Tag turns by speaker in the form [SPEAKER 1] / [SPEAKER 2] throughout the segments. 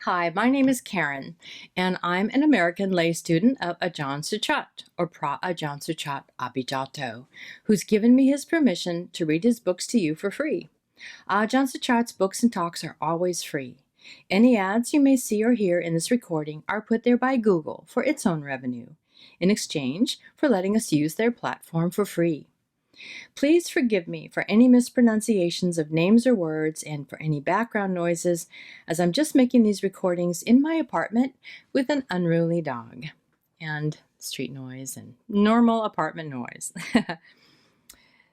[SPEAKER 1] Hi, my name is Karen, and I'm an American lay student of Ajahn Suchart, or Phra Ajahn Suchart Abhijato, who's given me his permission to read his books to you for free. Ajahn Suchart's books and talks are always free. Any ads you may see or hear in this recording are put there by Google for its own revenue, in exchange for letting us use their platform for free. Please forgive me for any mispronunciations of names or words and for any background noises, as I'm just making these recordings in my apartment with an unruly dog and street noise and normal apartment noise.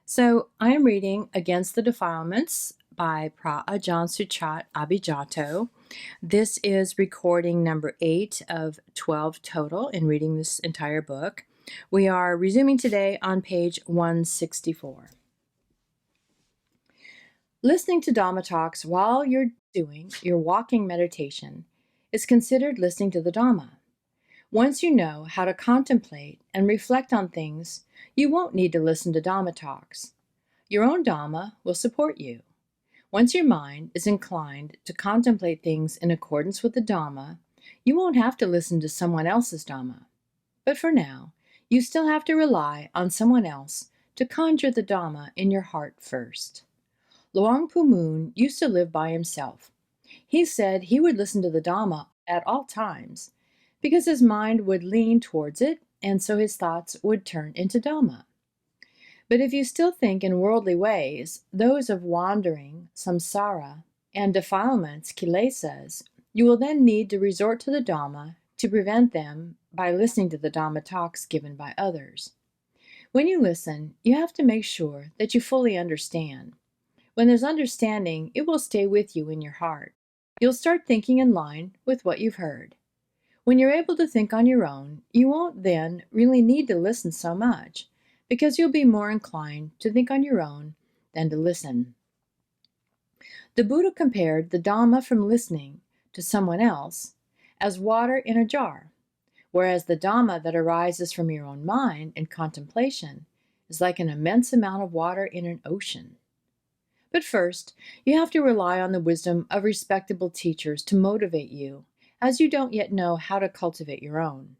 [SPEAKER 1] So I am reading Against the Defilements by Phra Ajahn Suchart Abhijato. This is recording number 8 of 12 total in reading this entire book. We are resuming today on page 164. Listening to Dhamma talks while you're doing your walking meditation is considered listening to the Dhamma. Once you know how to contemplate and reflect on things, you won't need to listen to Dhamma talks. Your own Dhamma will support you. Once your mind is inclined to contemplate things in accordance with the Dhamma, you won't have to listen to someone else's Dhamma. But for now, you still have to rely on someone else to conjure the Dhamma in your heart first. Luang Pu Moon used to live by himself. He said he would listen to the Dhamma at all times because his mind would lean towards it, and so his thoughts would turn into Dhamma. But if you still think in worldly ways, those of wandering, samsara, and defilements, kilesas, you will then need to resort to the Dhamma to prevent them by listening to the Dhamma talks given by others. When you listen, you have to make sure that you fully understand. When there's understanding, it will stay with you in your heart. You'll start thinking in line with what you've heard. When you're able to think on your own, you won't then really need to listen so much, because you'll be more inclined to think on your own than to listen. The Buddha compared the Dhamma from listening to someone else as water in a jar, whereas the Dhamma that arises from your own mind and contemplation is like an immense amount of water in an ocean. But first, you have to rely on the wisdom of respectable teachers to motivate you, as you don't yet know how to cultivate your own.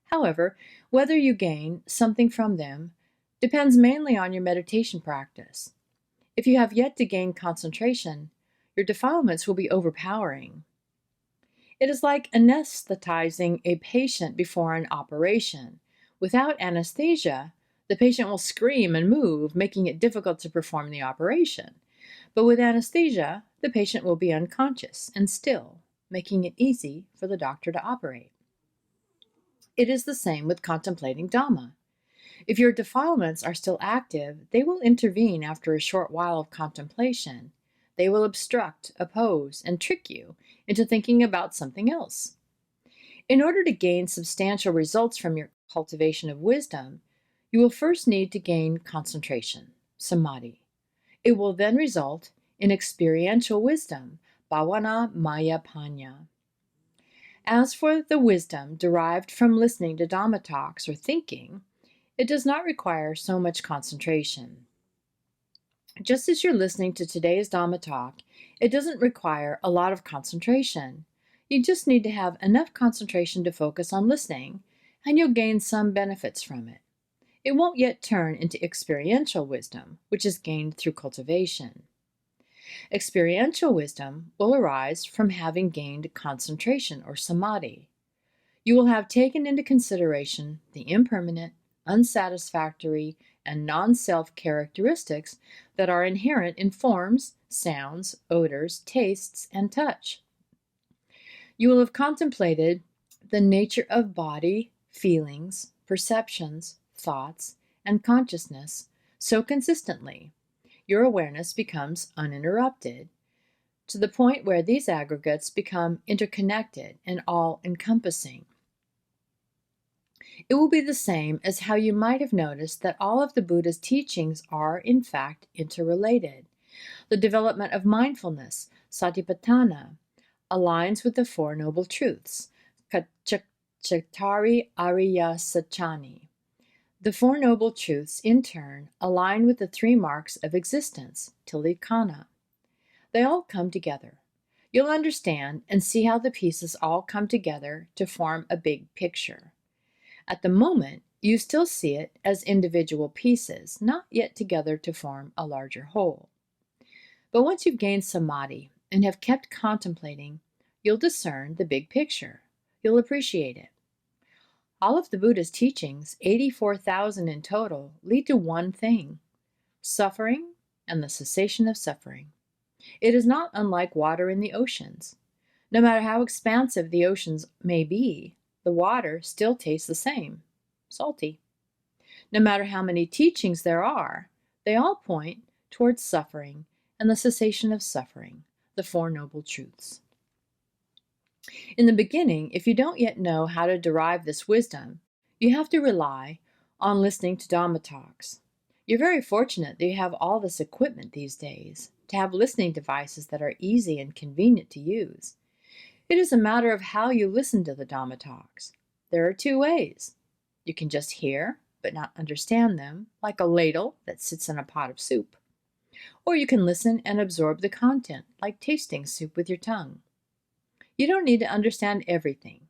[SPEAKER 1] However, whether you gain something from them depends mainly on your meditation practice. If you have yet to gain concentration, your defilements will be overpowering. It is like anesthetizing a patient before an operation. Without anesthesia, the patient will scream and move, making it difficult to perform the operation. But with anesthesia, the patient will be unconscious and still, making it easy for the doctor to operate. It is the same with contemplating Dhamma. If your defilements are still active, they will intervene after a short while of contemplation. They will obstruct, oppose, and trick you into thinking about something else. In order to gain substantial results from your cultivation of wisdom, you will first need to gain concentration, samadhi. It will then result in experiential wisdom, bhavana maya panya. As for the wisdom derived from listening to Dhamma talks or thinking, it does not require so much concentration. Just as you're listening to today's Dhamma talk, it doesn't require a lot of concentration. You just need to have enough concentration to focus on listening, and you'll gain some benefits from it. It won't yet turn into experiential wisdom, which is gained through cultivation. Experiential wisdom will arise from having gained concentration or samadhi. You will have taken into consideration the impermanent, unsatisfactory, and non-self characteristics that are inherent in forms, sounds, odors, tastes, and touch. You will have contemplated the nature of body, feelings, perceptions, thoughts, and consciousness so consistently, your awareness becomes uninterrupted, to the point where these aggregates become interconnected and all-encompassing. It will be the same as how you might have noticed that all of the Buddha's teachings are, in fact, interrelated. The development of mindfulness, satipatthana, aligns with the Four Noble Truths, Chattari Ariya Sachani. The Four Noble Truths, in turn, align with the three marks of existence, Tilikana. They all come together. You'll understand and see how the pieces all come together to form a big picture. At the moment, you still see it as individual pieces, not yet together to form a larger whole. But once you've gained samadhi and have kept contemplating, you'll discern the big picture. You'll appreciate it. All of the Buddha's teachings, 84,000 in total, lead to one thing: suffering and the cessation of suffering. It is not unlike water in the oceans. No matter how expansive the oceans may be, the water still tastes the same, salty. No matter how many teachings there are, they all point towards suffering and the cessation of suffering, the Four Noble Truths. In the beginning, if you don't yet know how to derive this wisdom, you have to rely on listening to Dhamma talks. You're very fortunate that you have all this equipment these days, to have listening devices that are easy and convenient to use. It is a matter of how you listen to the Dhamma talks. There are two ways. You can just hear, but not understand them, like a ladle that sits in a pot of soup. Or you can listen and absorb the content, like tasting soup with your tongue. You don't need to understand everything,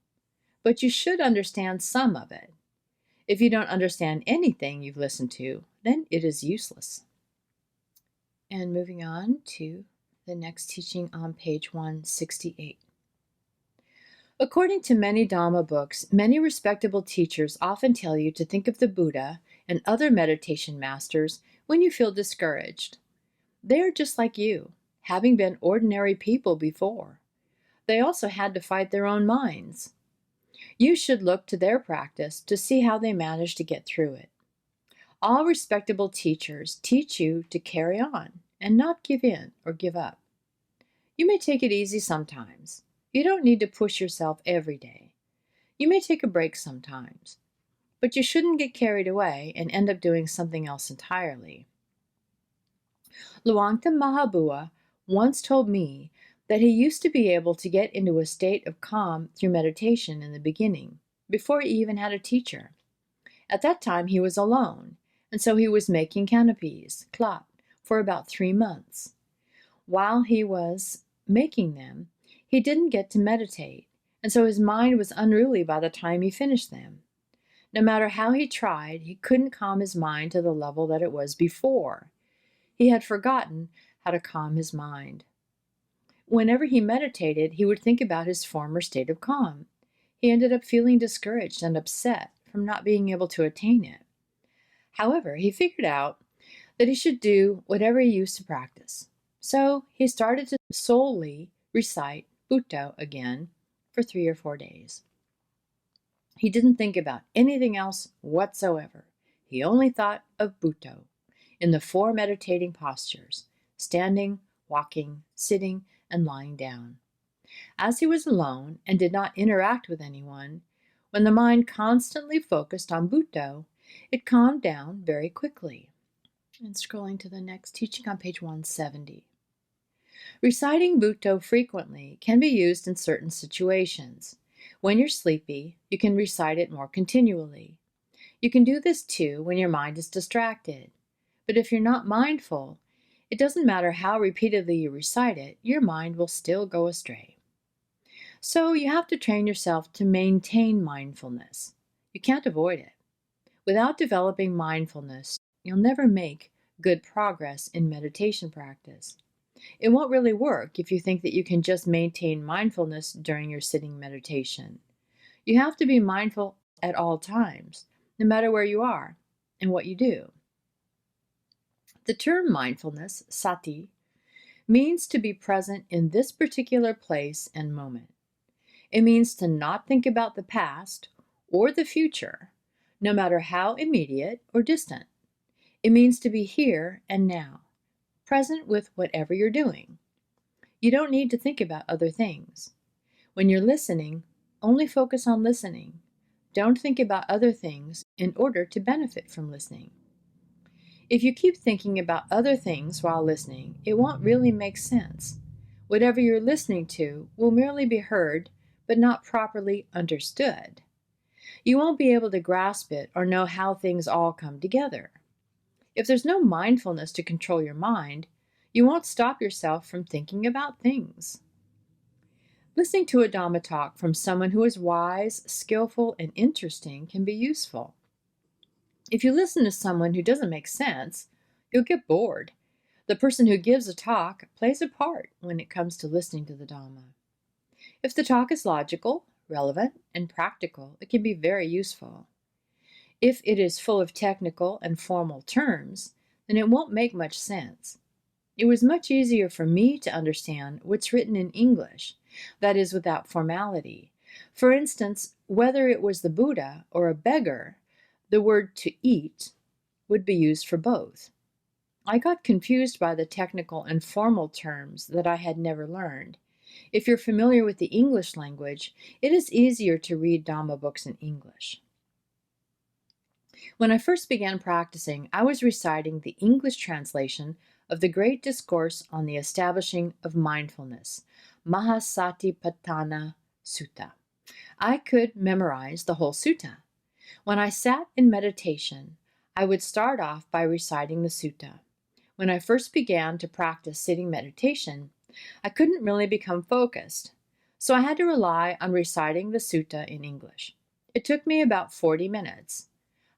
[SPEAKER 1] but you should understand some of it. If you don't understand anything you've listened to, then it is useless. And moving on to the next teaching on page 168. According to many Dhamma books, many respectable teachers often tell you to think of the Buddha and other meditation masters when you feel discouraged. They are just like you, having been ordinary people before. They also had to fight their own minds. You should look to their practice to see how they managed to get through it. All respectable teachers teach you to carry on and not give in or give up. You may take it easy sometimes. You don't need to push yourself every day. You may take a break sometimes, but you shouldn't get carried away and end up doing something else entirely. Luangta Mahabua once told me that he used to be able to get into a state of calm through meditation in the beginning, before he even had a teacher. At that time he was alone, and so he was making canopies, klot, for about 3 months. While he was making them, he didn't get to meditate, and so his mind was unruly by the time he finished them. No matter how he tried, he couldn't calm his mind to the level that it was before. He had forgotten how to calm his mind. Whenever he meditated, he would think about his former state of calm. He ended up feeling discouraged and upset from not being able to attain it. However, he figured out that he should do whatever he used to practice. So he started to solely recite Bhutto again for 3 or 4 days. He didn't think about anything else whatsoever. He only thought of Bhutto in the 4 meditating postures: standing, walking, sitting, and lying down. As he was alone and did not interact with anyone, when the mind constantly focused on Bhutto, it calmed down very quickly. And scrolling to the next teaching on page 170. Reciting Bhutto frequently can be used in certain situations. When you're sleepy, you can recite it more continually. You can do this too when your mind is distracted. But if you're not mindful, it doesn't matter how repeatedly you recite it, your mind will still go astray. So you have to train yourself to maintain mindfulness. You can't avoid it. Without developing mindfulness, you'll never make good progress in meditation practice. It won't really work if you think that you can just maintain mindfulness during your sitting meditation. You have to be mindful at all times, no matter where you are and what you do. The term mindfulness, sati, means to be present in this particular place and moment. It means to not think about the past or the future, no matter how immediate or distant. It means to be here and now, present with whatever you're doing. You don't need to think about other things. When you're listening, only focus on listening. Don't think about other things in order to benefit from listening. If you keep thinking about other things while listening, it won't really make sense. Whatever you're listening to will merely be heard, but not properly understood. You won't be able to grasp it or know how things all come together. If there's no mindfulness to control your mind, you won't stop yourself from thinking about things. Listening to a Dhamma talk from someone who is wise, skillful, and interesting can be useful. If you listen to someone who doesn't make sense, you'll get bored. The person who gives a talk plays a part when it comes to listening to the Dhamma. If the talk is logical, relevant, and practical, it can be very useful. If it is full of technical and formal terms, then it won't make much sense. It was much easier for me to understand what's written in English, that is, without formality. For instance, whether it was the Buddha or a beggar, the word to eat would be used for both. I got confused by the technical and formal terms that I had never learned. If you're familiar with the English language, it is easier to read Dhamma books in English. When I first began practicing, I was reciting the English translation of the Great Discourse on the Establishing of Mindfulness, Mahasatipatthana Sutta. I could memorize the whole sutta. When I sat in meditation, I would start off by reciting the sutta. When I first began to practice sitting meditation, I couldn't really become focused, so I had to rely on reciting the sutta in English. It took me about 40 minutes.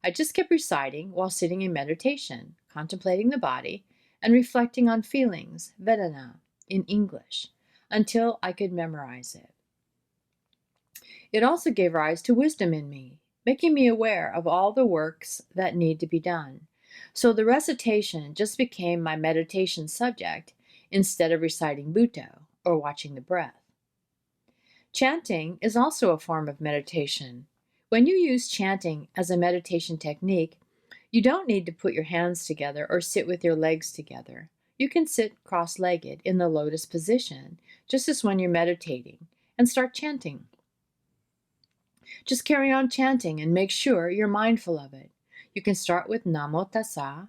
[SPEAKER 1] I just kept reciting while sitting in meditation, contemplating the body, and reflecting on feelings, Vedana, in English, until I could memorize it. It also gave rise to wisdom in me, making me aware of all the works that need to be done. So the recitation just became my meditation subject instead of reciting Bhutto or watching the breath. Chanting is also a form of meditation. When you use chanting as a meditation technique, you don't need to put your hands together or sit with your legs together. You can sit cross-legged in the lotus position, just as when you're meditating, and start chanting. Just carry on chanting and make sure you're mindful of it. You can start with Namo Tassa,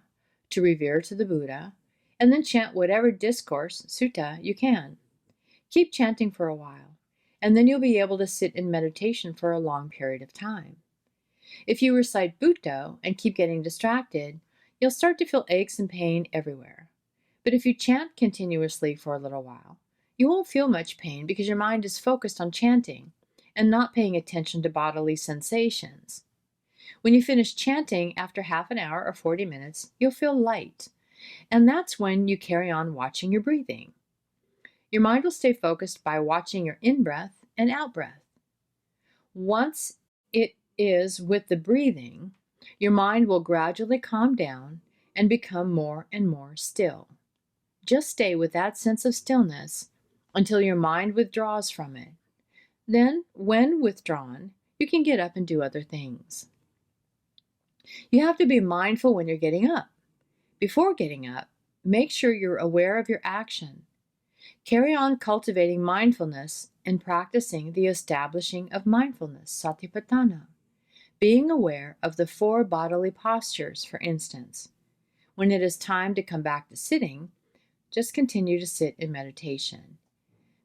[SPEAKER 1] to revere to the Buddha, and then chant whatever discourse, sutta, you can. Keep chanting for a while, and then you'll be able to sit in meditation for a long period of time. If you recite Bhutto and keep getting distracted, you'll start to feel aches and pain everywhere. But if you chant continuously for a little while, you won't feel much pain because your mind is focused on chanting and not paying attention to bodily sensations. When you finish chanting after half an hour or 40 minutes, you'll feel light, and that's when you carry on watching your breathing. Your mind will stay focused by watching your in-breath and out-breath. Once it is with the breathing, your mind will gradually calm down and become more and more still. Just stay with that sense of stillness until your mind withdraws from it. Then, when withdrawn, you can get up and do other things. You have to be mindful when you're getting up. Before getting up, make sure you're aware of your action. Carry on cultivating mindfulness and practicing the establishing of mindfulness, Satipatthana. Being aware of the 4 bodily postures, for instance. When it is time to come back to sitting, just continue to sit in meditation.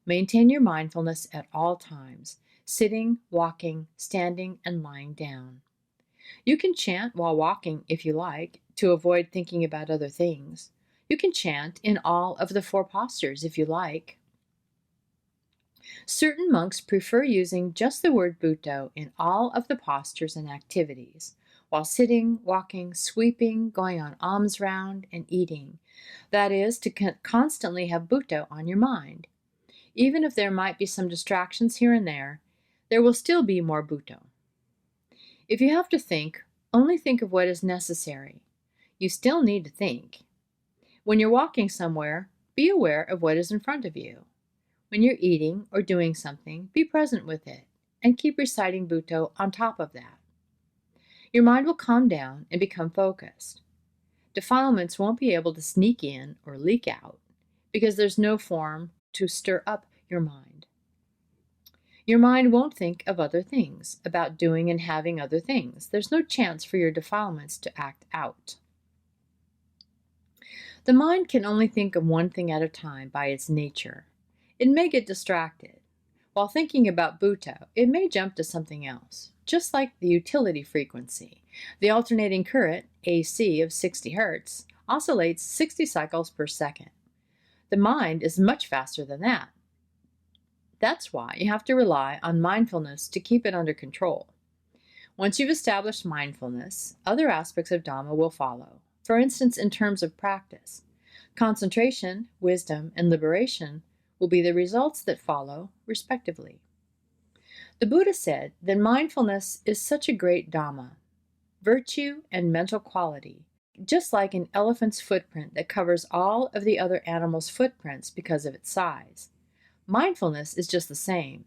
[SPEAKER 1] Maintain your mindfulness at all times, sitting, walking, standing, and lying down. You can chant while walking if you like, to avoid thinking about other things. You can chant in all of the 4 postures if you like. Certain monks prefer using just the word Bhutto in all of the postures and activities, while sitting, walking, sweeping, going on alms round, and eating. That is, to constantly have Bhutto on your mind. Even if there might be some distractions here and there will still be more Bhutto. If you have to think, only think of what is necessary. You still need to think. When you're walking somewhere, be aware of what is in front of you. When you're eating or doing something, be present with it, and keep reciting Bhutto on top of that. Your mind will calm down and become focused. Defilements won't be able to sneak in or leak out, because there's no form to stir up your mind. Your mind won't think of other things, about doing and having other things. There's no chance for your defilements to act out. The mind can only think of one thing at a time by its nature. It may get distracted. While thinking about Bhutto, it may jump to something else, just like the utility frequency. The alternating current, AC, of 60 Hz, oscillates 60 cycles per second. The mind is much faster than that. That's why you have to rely on mindfulness to keep it under control. Once you've established mindfulness, other aspects of Dhamma will follow. For instance, in terms of practice, concentration, wisdom, and liberation will be the results that follow, respectively. The Buddha said that mindfulness is such a great Dhamma, virtue and mental quality, just like an elephant's footprint that covers all of the other animals' footprints because of its size. Mindfulness is just the same.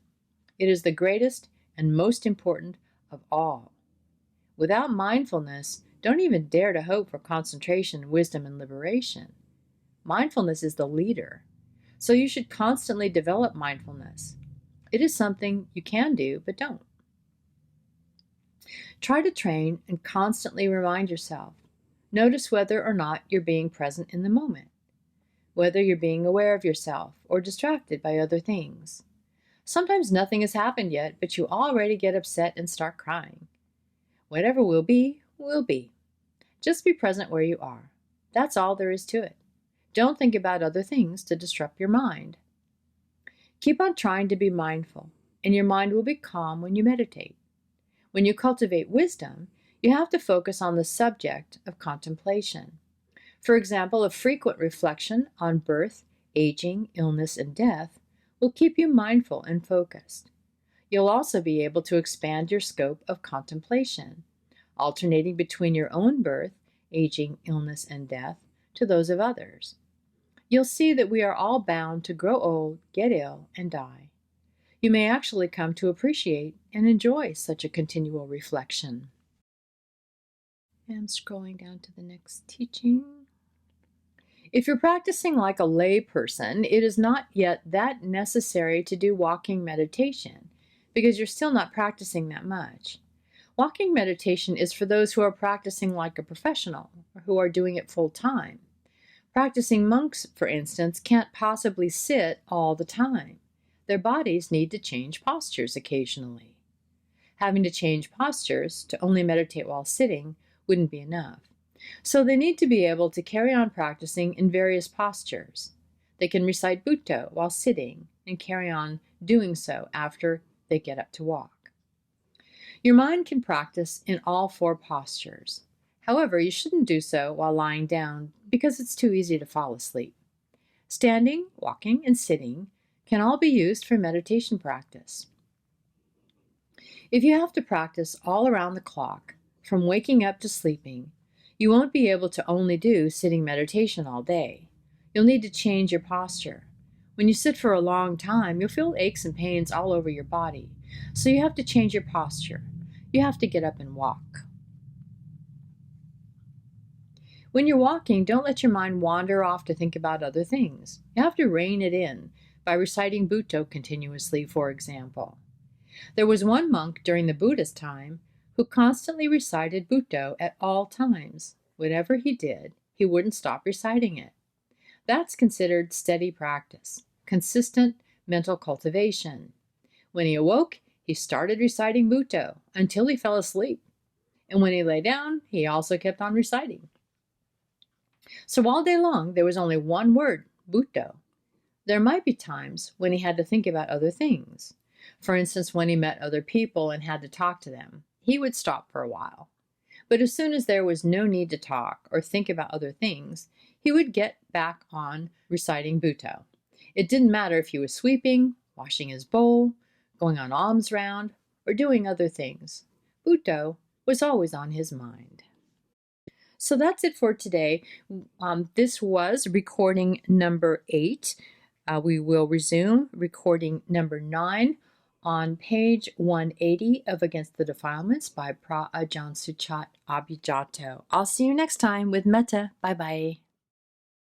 [SPEAKER 1] It is the greatest and most important of all. Without mindfulness, don't even dare to hope for concentration, wisdom, and liberation. Mindfulness is the leader, so you should constantly develop mindfulness. It is something you can do, but don't. Try to train and constantly remind yourself. Notice whether or not you're being present in the moment, whether you're being aware of yourself or distracted by other things. Sometimes nothing has happened yet, but you already get upset and start crying. Whatever will be, will be. Just be present where you are. That's all there is to it. Don't think about other things to disrupt your mind. Keep on trying to be mindful, and your mind will be calm when you meditate. When you cultivate wisdom, you have to focus on the subject of contemplation. For example, a frequent reflection on birth, aging, illness, and death will keep you mindful and focused. You'll also be able to expand your scope of contemplation, alternating between your own birth, aging, illness, and death to those of others. You'll see that we are all bound to grow old, get ill, and die. You may actually come to appreciate and enjoy such a continual reflection. And scrolling down to the next teaching. If you're practicing like a lay person, it is not yet that necessary to do walking meditation because you're still not practicing that much. Walking meditation is for those who are practicing like a professional or who are doing it full time. Practicing monks, for instance, can't possibly sit all the time. Their bodies need to change postures occasionally. Having to change postures to only meditate while sitting wouldn't be enough. So they need to be able to carry on practicing in various postures. They can recite Bhutto while sitting and carry on doing so after they get up to walk. Your mind can practice in all four postures. However, you shouldn't do so while lying down because it's too easy to fall asleep. Standing, walking, and sitting can all be used for meditation practice. If you have to practice all around the clock, from waking up to sleeping, you won't be able to only do sitting meditation all day. You'll need to change your posture. When you sit for a long time, you'll feel aches and pains all over your body, so you have to change your posture. You have to get up and walk. When you're walking, don't let your mind wander off to think about other things. You have to rein it in by reciting Bhutto continuously, for example. There was one monk during the Buddha's time who constantly recited Bhutto at all times. Whatever he did, he wouldn't stop reciting it. That's considered steady practice, consistent mental cultivation. When he awoke, he started reciting Bhutto until he fell asleep. And when he lay down, he also kept on reciting. So all day long, there was only one word, Bhutto. There might be times when he had to think about other things. For instance, when he met other people and had to talk to them, he would stop for a while. But as soon as there was no need to talk or think about other things, he would get back on reciting Bhutto. It didn't matter if he was sweeping, washing his bowl, going on alms round, or doing other things. Bhutto was always on his mind. So that's it for today. This was recording number 8. We will resume recording number 9 on page 180 of Against the Defilements by Phra Ajahn Suchart Abhijato. I'll see you next time with Metta. Bye-bye.